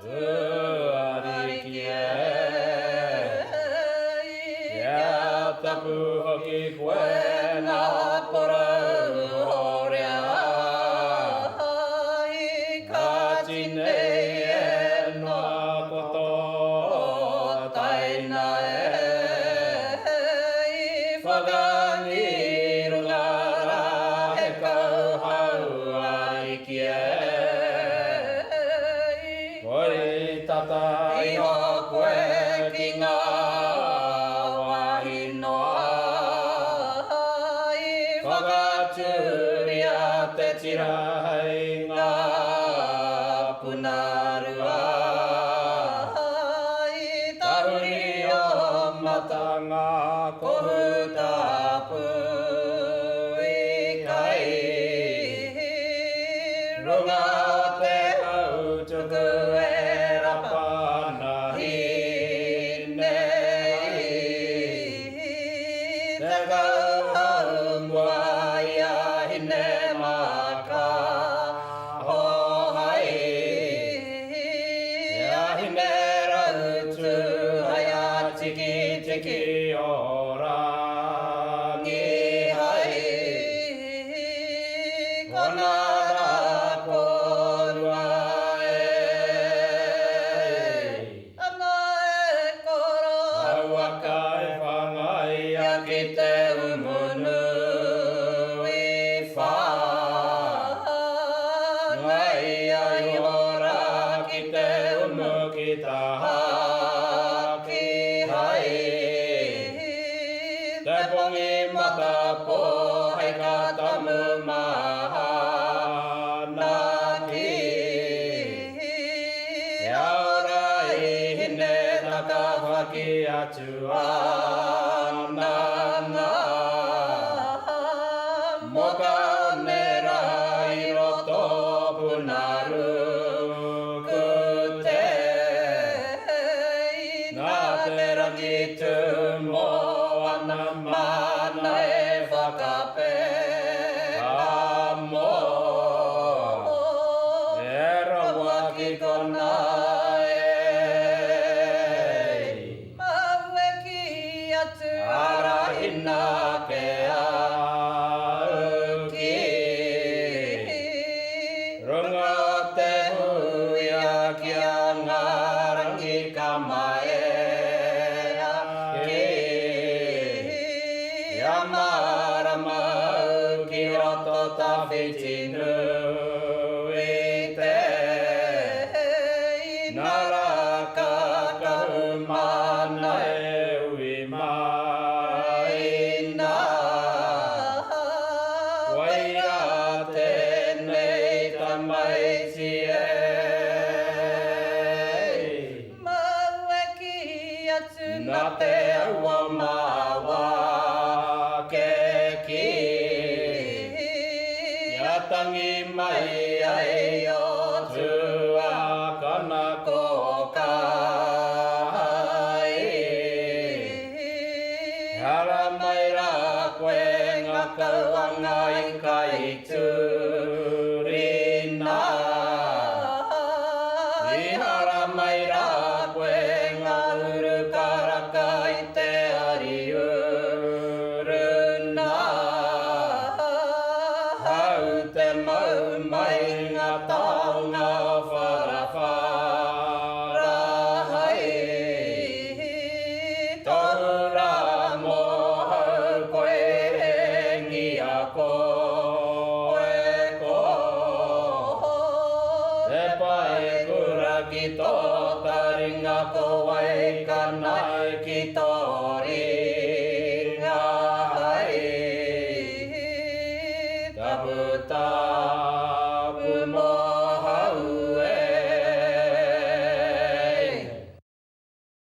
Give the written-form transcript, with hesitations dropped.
arikie ya tapu hoki kwe na pora horea ka chine no koto taina whakangi rungara he kau hau arikie tata iho koe ki ngā wahinoa whakaturia te tira hei ngā punarua tahuri o matanga kohu tapu i kai runga o te hau tuku Tiki ora ngi hai konara korua angai koro awakai whangai aki te umunu I wha ngai ai ora ki te umu ki taha Te pongi mata po hei ka tamu maha na ki E aora I hine taka whaki atu ana ngā Moka one raha I roto punaru ku te Nā te rangi tu mo mana e whakape amo e rawa ki kona maue ki atu arahina ke auki runga te huia ki a ngarangi ka mae Marama ki roto ta whitinu I te Nara ka kahu mana e ui mai nā Waira tēnei tamai si e Maue ki atu nā te aua mawa Tangi mai ai o tua kana ko kai Hara mai ra koe ngā kauanga I kai turina I hara mai ra koe ngā uru karaka I te ari uruna Te mau mai ngā taonga wharawhara hai Tohura mō hau koe hengi a koe ko Te pae kura ki tō taringa ko wai ka nai ki tō